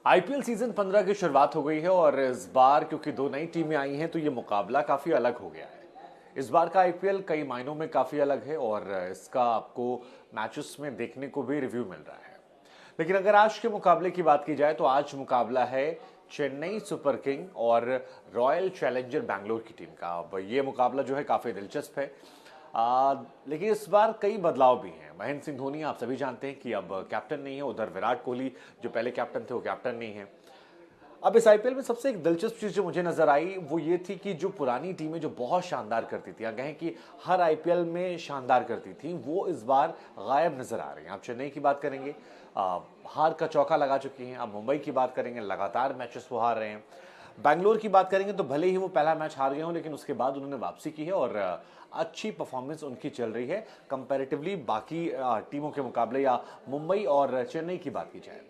IPL season 15 की शुरुआत हो गई है और इस बार क्योंकि दो नई टीमें आई हैं तो ये मुकाबला काफी अलग हो गया है। इस बार का आईपीएल कई मायनों में काफी अलग है और इसका आपको मैचेस में देखने को भी रिव्यू मिल रहा है। लेकिन अगर आज के मुकाबले की बात की जाए तो आज मुकाबला है चेन्नई सुपर किंग और रॉयल चैलेंजर बैंगलोर की टीम का। अब ये मुकाबला जो है काफी दिलचस्प है। लेकिन इस बार कई बदलाव भी हैं। महेंद्र सिंह धोनी आप सभी जानते हैं कि अब कैप्टन नहीं है, उधर विराट कोहली जो पहले कैप्टन थे वो कैप्टन नहीं है। अब इस आईपीएल में सबसे एक दिलचस्प चीज जो मुझे नजर आई वो ये थी कि जो पुरानी टीमें जो बहुत शानदार करती थी या कहें कि हर आईपीएल में शानदार करती थी, वो इस बार गायब नजर आ रही हैं। आप चेन्नई की बात करेंगे, हार का चौका लगा चुकी हैं। अब मुंबई की बात करेंगे, लगातार मैचेस वो हार रहे हैं। बैंगलोर की बात करेंगे तो भले ही वो पहला मैच हार गए हों, लेकिन उसके बाद उन्होंने वापसी की है और अच्छी परफॉर्मेंस उनकी चल रही है कंपैरेटिवली बाकी टीमों के मुकाबले, या मुंबई और चेन्नई की बात की जाए।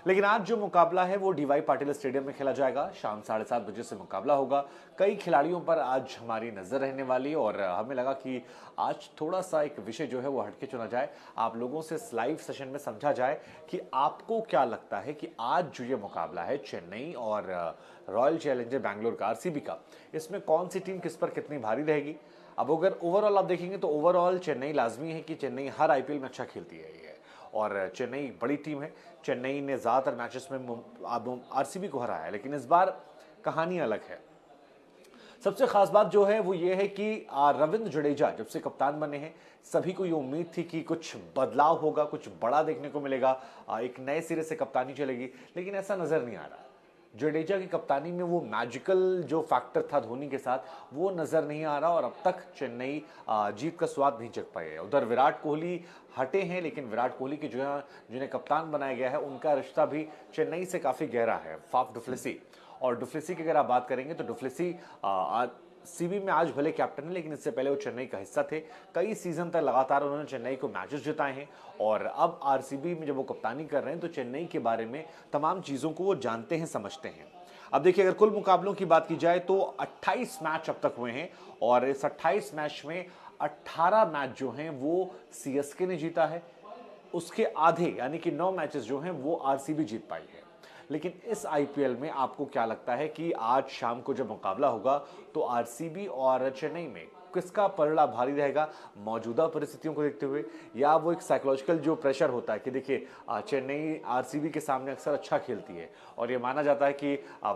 लेकिन आज जो मुकाबला है वो डीवाई पाटिल स्टेडियम में खेला जाएगा। शाम 7:30 बजे से मुकाबला होगा। कई खिलाड़ियों पर आज हमारी नजर रहने वाली है और हमें लगा कि आज थोड़ा सा एक विषय जो है वो हटके चुना जाए, आप लोगों से इस लाइव सेशन में समझा जाए कि आपको क्या लगता है कि आज जो ये मुकाबला है चेन्नई और रॉयल चैलेंजर बैंगलोर का, आरसीबी का, इसमें कौन सी टीम किस पर कितनी भारी रहेगी। अब अगर ओवरऑल आप देखेंगे तो ओवरऑल चेन्नई लाजमी है कि चेन्नई हर आईपीएल में अच्छा खेलती है ये, और चेन्नई बड़ी टीम है। चेन्नई ने ज्यादातर मैचेस में आरसीबी को हराया है, लेकिन इस बार कहानी अलग है। सबसे खास बात जो है वो ये है कि रविंद्र जडेजा जब से कप्तान बने हैं, सभी को ये उम्मीद थी कि कुछ बदलाव होगा, कुछ बड़ा देखने को मिलेगा, एक नए सिरे से कप्तानी चलेगी, लेकिन ऐसा नजर नहीं आ रहा। जडेजा की कप्तानी में वो मैजिकल जो फैक्टर था धोनी के साथ वो नजर नहीं आ रहा और अब तक चेन्नई जीत का स्वाद नहीं चख पाई है। उधर विराट कोहली हटे हैं, लेकिन विराट कोहली के जो जिन्हें कप्तान बनाया गया है उनका रिश्ता भी चेन्नई से काफी गहरा है, फाफ डुप्लेसी। और डुप्लेसी की अगर आप बात करेंगे तो डुप्लेसी सीबी में आज भले कैप्टन है, लेकिन इससे पहले वो चेन्नई का हिस्सा थे। कई सीजन तक लगातार उन्होंने चेन्नई को मैचेस जिताए हैं और अब आरसीबी में जब वो कप्तानी कर रहे हैं तो चेन्नई के बारे में तमाम चीजों को वो जानते हैं, समझते हैं। अब देखिए, अगर कुल मुकाबलों की बात की जाए तो 28 मैच अब तक हुए हैं और इस 28 मैच में 18 मैच जो हैं वो सीएसके ने जीता है। उसके आधे यानी कि 9 मैचेस जो हैं वो आरसीबी जीत पाई है। लेकिन इस आईपीएल में आपको क्या लगता है कि आज शाम को जब मुकाबला होगा तो आरसीबी और चेन्नई में किसका पलड़ा भारी रहेगा, मौजूदा परिस्थितियों को देखते हुए, या वो एक साइकोलॉजिकल जो प्रेशर होता है कि देखिए चेन्नई आरसीबी के सामने अक्सर अच्छा खेलती है और ये माना जाता है कि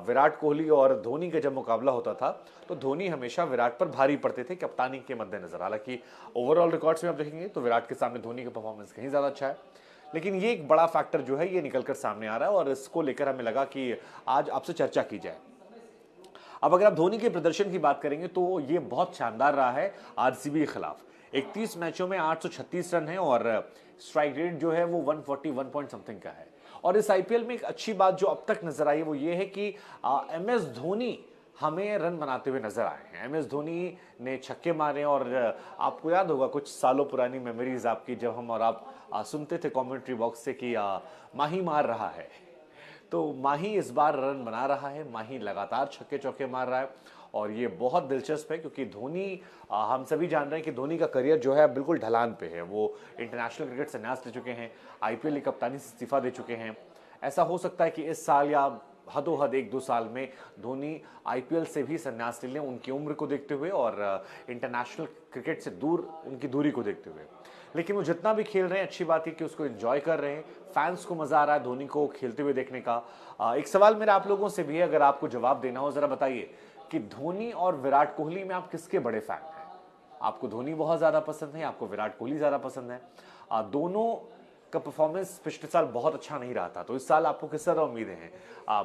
विराट कोहली और धोनी का जब मुकाबला होता था तो धोनी हमेशा विराट पर भारी पड़ते थे कप्तानी के मद्देनजर। हालांकि ओवरऑल रिकॉर्ड्स में आप देखेंगे तो विराट के सामने धोनी का परफॉर्मेंस कहीं ज्यादा अच्छा है, लेकिन ये एक बड़ा फैक्टर जो है ये निकलकर सामने आ रहा है और इसको लेकर हमें लगा कि आज आपसे चर्चा की जाए। अब अगर आप धोनी के प्रदर्शन की बात करेंगे तो ये बहुत शानदार रहा है आरसीबी के खिलाफ। 31 मैचों में 836 रन है और स्ट्राइक रेट जो है वो 141 पॉइंट समथिंग का है। और इस आईपीएल में एक अच्छी बात जो अब तक नजर आई वो ये है कि एमएस धोनी हमें रन बनाते हुए नजर आए हैं। एमएस धोनी ने छक्के मारे और आपको याद होगा कुछ सालों पुरानी मेमोरीज आपकी, जब हम और आप सुनते थे कमेंट्री बॉक्स से कि माही मार रहा है, तो माही इस बार रन बना रहा है। माही लगातार छक्के चौके मार रहा है और ये बहुत दिलचस्प है क्योंकि धोनी, हम सभी जान रहे हैं कि धोनी का करियर जो है बिल्कुल ढलान पे है। वो इंटरनेशनल क्रिकेट संन्यास ले चुके हैं, आईपीएल की कप्तानी से इस्तीफा दे चुके हैं। ऐसा हो सकता है कि इस साल या हदोहद 1-2 साल में धोनी आईपीएल से भी संन्यास ले लें, उनकी उम्र को देखते हुए और इंटरनेशनल क्रिकेट से दूर उनकी दूरी को देखते हुए। लेकिन वो जितना भी खेल रहे हैं अच्छी बात है कि उसको एंजॉय कर रहे हैं, फैंस को मजा आ रहा है धोनी को खेलते हुए देखने का। एक सवाल मेरा आप लोगों से भी है, अगर आपको जवाब देना हो जरा बताइए कि धोनी और विराट कोहली में आप किसके बड़े फैन हैं? आपको धोनी बहुत ज्यादा पसंद है, आपको विराट कोहली ज्यादा पसंद है? दोनों का परफॉर्मेंस पिछले साल बहुत अच्छा नहीं रहा था, तो इस साल आपको किस तरह उम्मीदें हैं?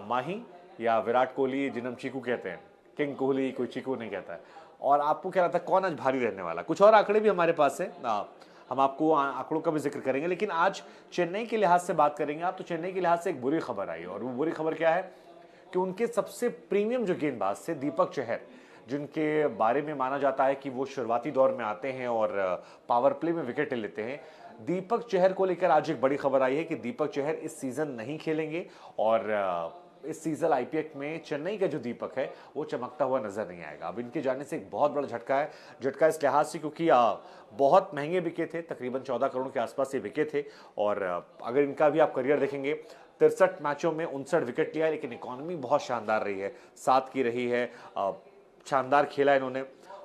माही या विराट कोहली, जिन्हें हम चीकू कहते हैं, किंग कोहली, कोई चीकू नहीं कहता है। और आपको क्या लगता है कौन आज भारी रहने वाला? कुछ और आंकड़े भी हमारे पास है, हम आपको आंकड़ों का भी जिक्र करेंगे, लेकिन आज चेन्नई के लिहाज से बात करेंगे आप, तो चेन्नई के लिहाज से एक बुरी खबर आई और वो बुरी खबर क्या है कि उनके सबसे प्रीमियम जो गेंदबाज थे दीपक चहर, जिनके बारे में माना जाता है कि वो शुरुआती दौर में आते हैं और पावर प्ले में विकेट ले लेते हैं, दीपक चहर को लेकर आज एक बड़ी खबर आई है कि दीपक चहर इस सीजन नहीं खेलेंगे और इस सीजन आईपीएल में चेन्नई का जो दीपक है वो चमकता हुआ नजर नहीं आएगा। अब इनके जाने से एक बहुत बड़ा झटका है। झटका इस लिहाज से क्योंकि बहुत महंगे बिके थे, तकरीबन 14 करोड़ के आसपास ये बिके थे और अगर इनका भी आप करियर देखेंगे 63 मैचों में 59 विकेट लिया, लेकिन इकोनॉमी बहुत शानदार रही है, 7 की रही है। शानदार खेला इन्होंने।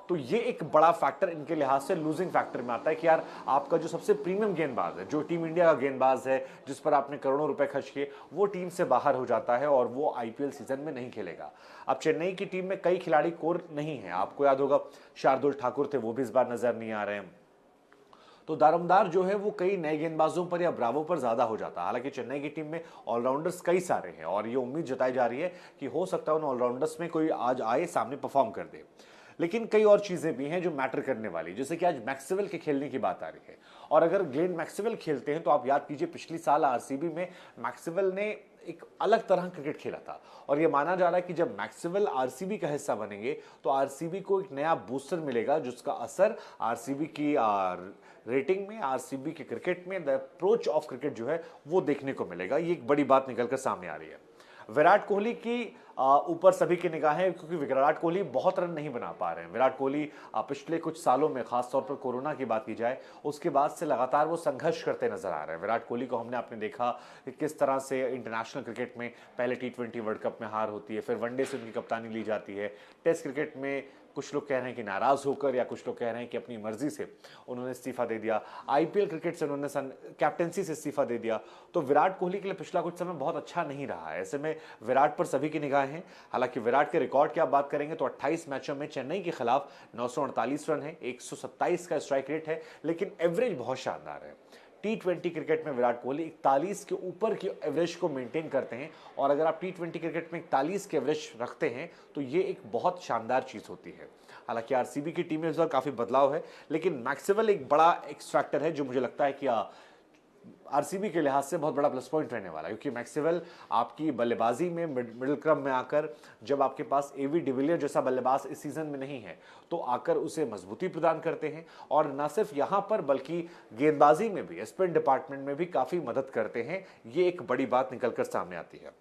तो ये एक बड़ा फैक्टर इनके लिहाज से लूजिंग फैक्टर में आता है कि यार आपका जो सबसे प्रीमियम गेंदबाज है, जो टीम इंडिया का गेंदबाज है, जिस पर आपने करोड़ों रुपए खर्च किए, वो टीम से बाहर हो जाता है और वो आईपीएल सीजन में नहीं खेलेगा। अब चेन्नई की टीम में कई खिलाड़ी कोर नहीं है, आपको याद होगा शार्दुल ठाकुर थे, वो भी इस बार नजर नहीं आ रहे हैं। तो दारोमदार जो है वो कई नए गेंदबाजों पर या ब्रावो पर ज्यादा हो जाता है। हालांकि चेन्नई की टीम में ऑलराउंडर्स कई सारे हैं और ये उम्मीद जताई जा रही है कि हो सकता है उन ऑलराउंडर्स में कोई आज आए सामने परफॉर्म कर दे। लेकिन कई और चीजें भी हैं जो मैटर करने वाली, जैसे कि आज मैक्सवेल के खेलने की बात आ रही है। और अगर ग्लेन मैक्सवेल खेलते हैं तो आप याद कीजिए पिछली साल आरसीबी में मैक्सवेल ने एक अलग तरह क्रिकेट खेला था और यह माना जा रहा है कि जब मैक्सवेल आरसीबी का हिस्सा बनेंगे तो आरसीबी को एक नया बूस्टर मिलेगा, जिसका असर आरसीबी की रेटिंग में, आरसीबी के क्रिकेट में, द अप्रोच ऑफ क्रिकेट जो है वो देखने को मिलेगा। ये एक बड़ी बात निकलकर सामने आ रही है। विराट कोहली की ऊपर सभी की निगाहें, क्योंकि विराट कोहली बहुत रन नहीं बना पा रहे हैं। विराट कोहली पिछले कुछ सालों में, खासतौर पर कोरोना की बात की जाए, उसके बाद से लगातार वो संघर्ष करते नजर आ रहे हैं। विराट कोहली को आपने देखा कि किस तरह से इंटरनेशनल क्रिकेट में पहले T20 वर्ल्ड कप में हार होती है, फिर वनडे से उनकी कप्तानी ली जाती है, टेस्ट क्रिकेट में कुछ लोग कह रहे हैं कि नाराज होकर, या कुछ लोग कह रहे हैं कि अपनी मर्जी से उन्होंने इस्तीफा दे दिया, आईपीएल क्रिकेट से उन्होंने कैप्टेंसी से इस्तीफा दे दिया। तो विराट कोहली के लिए पिछला कुछ समय बहुत अच्छा नहीं रहा है। ऐसे में विराट पर सभी की निगाहें हैं। हालांकि विराट के रिकॉर्ड की आप बात करेंगे तो 28 मैचों में चेन्नई के खिलाफ 948 रन है, 127 का स्ट्राइक रेट है, लेकिन एवरेज बहुत शानदार है। T20 क्रिकेट में विराट कोहली 41 के ऊपर की एवरेज को मेंटेन करते हैं और अगर आप T20 क्रिकेट में 41 के एवरेज रखते हैं तो ये एक बहुत शानदार चीज होती है। हालांकि आरसीबी की टीम में इस बार काफी बदलाव है, लेकिन मैक्सवेल एक बड़ा एक्स फैक्टर है जो मुझे लगता है कि आरसीबी के लिहाज से बहुत बड़ा प्लस पॉइंट रहने वाला है, क्योंकि मैक्सवेल आपकी बल्लेबाजी में मिडिल क्रम में आकर, जब आपके पास एवी डिविलियर जैसा बल्लेबाज इस सीजन में नहीं है, तो आकर उसे मजबूती प्रदान करते हैं और न सिर्फ यहां पर बल्कि गेंदबाजी में भी, स्पिन डिपार्टमेंट में भी काफी मदद करते हैं। ये एक बड़ी बात निकलकर सामने आती है।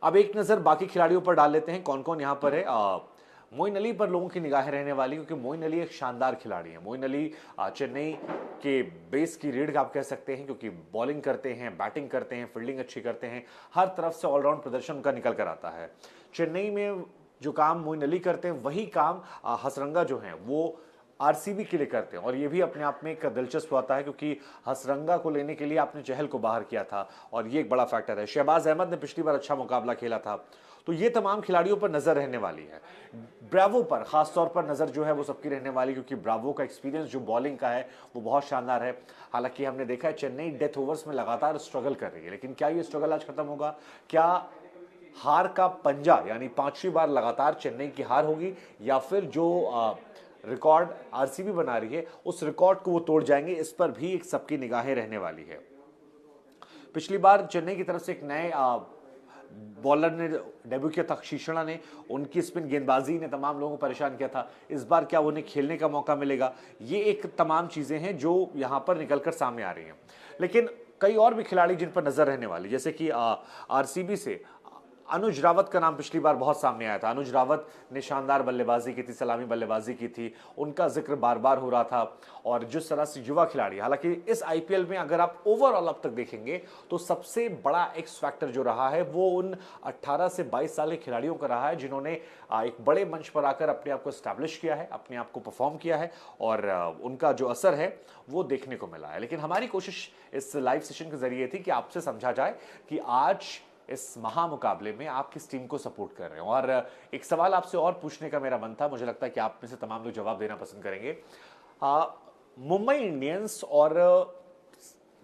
अब एक नजर बाकी खिलाड़ियों पर डाल लेते हैं, कौन कौन यहां पर है। मोइन अली पर लोगों की निगाहें रहने वाली, क्योंकि मोइन अली एक शानदार खिलाड़ी है। मोइन अली चेन्नई के बेस की रीढ़ आप कह सकते हैं, क्योंकि बॉलिंग करते हैं, बैटिंग करते हैं, फील्डिंग अच्छी करते हैं, हर तरफ से ऑलराउंड प्रदर्शन उनका निकल कर आता है। चेन्नई में जो काम मोइन अली करते हैं वही काम हसरंगा जो है वो आरसीबी के लिए करते हैं, और ये भी अपने आप में एक दिलचस्प होता है, क्योंकि हसरंगा को लेने के लिए आपने चहल को बाहर किया था और ये एक बड़ा फैक्टर है। शहबाज अहमद ने पिछली बार अच्छा मुकाबला खेला था। तो ये तमाम खिलाड़ियों पर नजर रहने वाली है। ब्रावो पर खासतौर पर नजर जो है वो सबकी रहने वाली, क्योंकि ब्रावो का एक्सपीरियंस जो बॉलिंग का है वो बहुत शानदार है। हालांकि हमने देखा है चेन्नई डेथ ओवर्स में लगातार स्ट्रगल कर रही है, लेकिन क्या ये स्ट्रगल आज खत्म होगा? क्या हार का पंजा, यानी 5वीं बार लगातार चेन्नई की हार होगी, या फिर जो रिकॉर्ड आरसीबी बना रही है उस रिकॉर्ड को वो तोड़ जाएंगे? इस पर भी एक सबकी निगाहें रहने वाली है। पिछली बार चेन्नई की तरफ से एक नए बॉलर ने डेब्यू किया था, शीशड़ा ने, उनकी स्पिन गेंदबाजी ने तमाम लोगों को परेशान किया था। इस बार क्या उन्हें खेलने का मौका मिलेगा? ये एक तमाम चीजें हैं जो यहां पर निकलकर सामने आ रही हैं। लेकिन कई और भी खिलाड़ी जिन पर नजर रहने वाली, जैसे कि आरसीबी से अनुज रावत का नाम पिछली बार बहुत सामने आया था। अनुज रावत ने शानदार बल्लेबाजी की थी, सलामी बल्लेबाजी की थी, उनका जिक्र बार बार हो रहा था। और जिस तरह से युवा खिलाड़ी, हालांकि इस आईपीएल में अगर आप ओवरऑल अब तक देखेंगे तो सबसे बड़ा एक्स फैक्टर जो रहा है वो उन 18 से 22 साल के खिलाड़ियों का रहा है, जिन्होंने एक बड़े मंच पर आकर अपने आप को एस्टैब्लिश किया है, अपने आप को परफॉर्म किया है, और उनका जो असर है वो देखने को मिला है। लेकिन हमारी कोशिश इस लाइव सेशन के जरिए थी कि आपसे समझा जाए कि आज इस महामुकाबले में आप किस टीम को सपोर्ट कर रहे हो। और एक सवाल आपसे और पूछने का मेरा मन था, मुझे लगता है कि आप में से तमाम लोग जवाब देना पसंद करेंगे। मुंबई इंडियंस और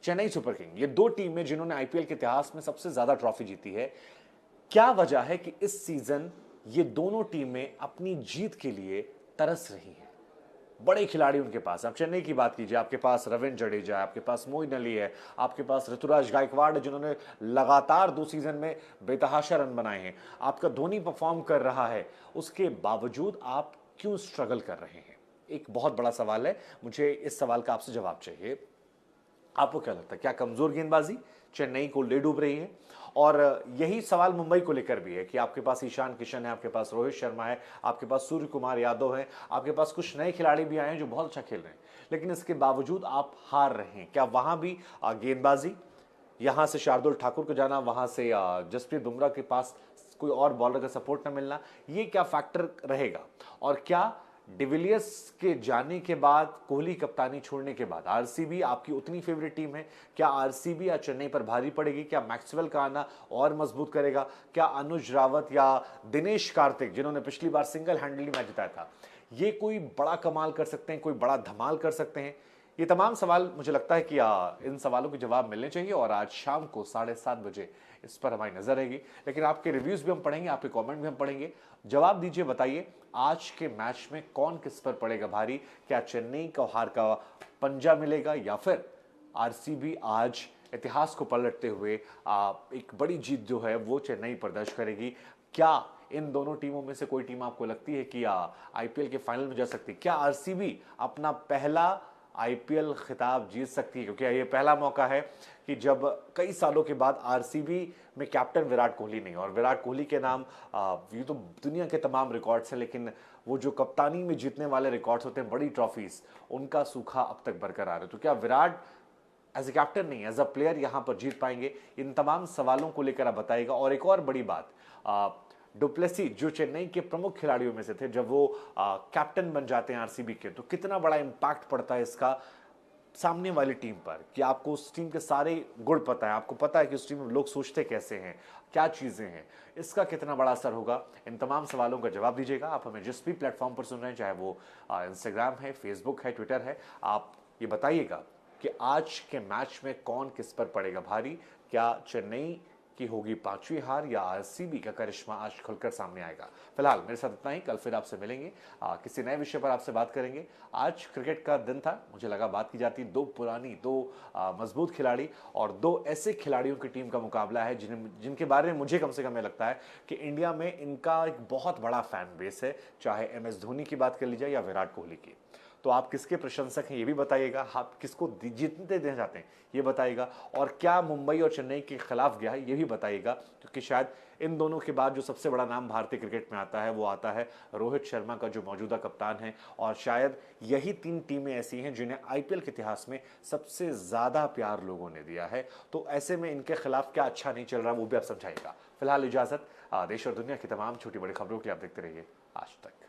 चेन्नई सुपर किंग, ये दो टीमें जिन्होंने आईपीएल के इतिहास में सबसे ज्यादा ट्रॉफी जीती है, क्या वजह है कि इस सीजन ये दोनों टीमें अपनी जीत के लिए तरस रही हैं? बड़े खिलाड़ी उनके पास, आप चेन्नई की बात कीजिए, आपके पास रविंद्र जडेजा है, आपके पास मोइन अली है, आपके पास ऋतुराज गायकवाड़ है, जिन्होंने लगातार 2 सीजन में बेतहाशा रन बनाए हैं, आपका धोनी परफॉर्म कर रहा है, उसके बावजूद आप क्यों स्ट्रगल कर रहे हैं? एक बहुत बड़ा सवाल है, मुझे इस सवाल का आपसे जवाब चाहिए। आपको क्या लगता है, क्या कमजोर गेंदबाजी चेन्नई को ले डूब रही है? और यही सवाल मुंबई को लेकर भी है कि आपके पास ईशान किशन है, आपके पास रोहित शर्मा है, आपके पास सूर्य कुमार यादव है, आपके पास कुछ नए खिलाड़ी भी आए हैं जो बहुत अच्छा खेल रहे हैं, लेकिन इसके बावजूद आप हार रहे हैं। क्या वहां भी गेंदबाजी, यहाँ से शार्दुल ठाकुर को जाना, वहाँ से जसप्रीत बुमराह के पास कोई और बॉलर का सपोर्ट न मिलना, ये क्या फैक्टर रहेगा? और क्या डिविलियर्स के जाने के बाद, कोहली कप्तानी छोड़ने के बाद आरसीबी आपकी उतनी फेवरेट टीम है? क्या आरसीबी या चेन्नई पर भारी पड़ेगी? क्या मैक्सवेल का आना और मजबूत करेगा? क्या अनुज रावत या दिनेश कार्तिक, जिन्होंने पिछली बार सिंगल हैंडली मैच जिताया था, ये कोई बड़ा कमाल कर सकते हैं, कोई बड़ा धमाल कर सकते हैं? ये तमाम सवाल मुझे लगता है कि इन सवालों के जवाब मिलने चाहिए और आज शाम को 7:30 बजे इस पर हमारी नजर रहेगी। लेकिन आपके रिव्यूज भी हम पढ़ेंगे, आपके कमेंट भी हम पढ़ेंगे। जवाब दीजिए, बताइए आज के मैच में कौन किस पर पड़ेगा भारी? क्या चेन्नई को हार का पंजा मिलेगा या फिर आरसीबी आज इतिहास को पलटते हुए एक बड़ी जीत जो है वो चेन्नई पर दर्ज करेगी? क्या इन दोनों टीमों में से कोई टीम आपको लगती है कि आईपीएल के फाइनल में जा सकती है? क्या आरसीबी अपना पहला आईपीएल खिताब जीत सकती है? क्योंकि ये पहला मौका है कि जब कई सालों के बाद आरसीबी में कैप्टन विराट कोहली नहीं, और विराट कोहली के नाम ये तो दुनिया के तमाम रिकॉर्ड्स हैं, लेकिन वो जो कप्तानी में जीतने वाले रिकॉर्ड्स होते हैं, बड़ी ट्रॉफीज, उनका सूखा अब तक बरकरार है। तो क्या विराट एज ए कैप्टन नहीं, एज अ प्लेयर यहां पर जीत पाएंगे? इन तमाम सवालों को लेकर आप बताइएगा। और एक और बड़ी बात, डुप्लेसी जो चेन्नई के प्रमुख खिलाड़ियों में से थे, जब वो कैप्टन बन जाते हैं आरसीबी के, तो कितना बड़ा इंपैक्ट पड़ता है इसका सामने वाली टीम पर, कि आपको उस टीम के सारे गुण पता है, आपको पता है कि उस टीम में लोग सोचते कैसे हैं, क्या चीजें हैं, इसका कितना बड़ा असर होगा? इन तमाम सवालों का जवाब दीजिएगा। आप हमें जिस भी प्लेटफॉर्म पर सुन रहे हैं, चाहे वो इंस्टाग्राम है, फेसबुक है, ट्विटर है, आप ये बताइएगा कि आज के मैच में कौन किस पर पड़ेगा भारी? क्या चेन्नई की होगी पांचवी हार या आरसीबी का करिश्मा आज खुलकर सामने आएगा? फिलहाल मेरे साथ इतना ही, कल फिर आपसे मिलेंगे, किसी नए विषय पर आपसे बात करेंगे। आज क्रिकेट का दिन था, मुझे लगा बात की जाती। दो पुरानी, दो मजबूत खिलाड़ी और दो ऐसे खिलाड़ियों की टीम का मुकाबला है जिनके बारे में मुझे कम से कम लगता है कि इंडिया में इनका एक बहुत बड़ा फैन बेस है, चाहे एमएस धोनी की बात कर ली जाए या विराट कोहली की। तो आप किसके प्रशंसक हैं ये भी बताइएगा, आप किसको जीतने देना चाहते हैं ये बताइएगा, और क्या मुंबई और चेन्नई के खिलाफ गया है ये भी बताइएगा, क्योंकि शायद इन दोनों के बाद जो सबसे बड़ा नाम भारतीय क्रिकेट में आता है वो आता है रोहित शर्मा का, जो मौजूदा कप्तान है। और शायद यही 3 टीमें ऐसी हैं जिन्हें आईपीएल के इतिहास में सबसे ज्यादा प्यार लोगों ने दिया है। तो ऐसे में इनके खिलाफ क्या अच्छा नहीं चल रहा वो भी आप समझाइएगा। फिलहाल इजाजत, देश और दुनिया की तमाम छोटी बड़ी खबरों के लिए आप देखते रहिए आज तक।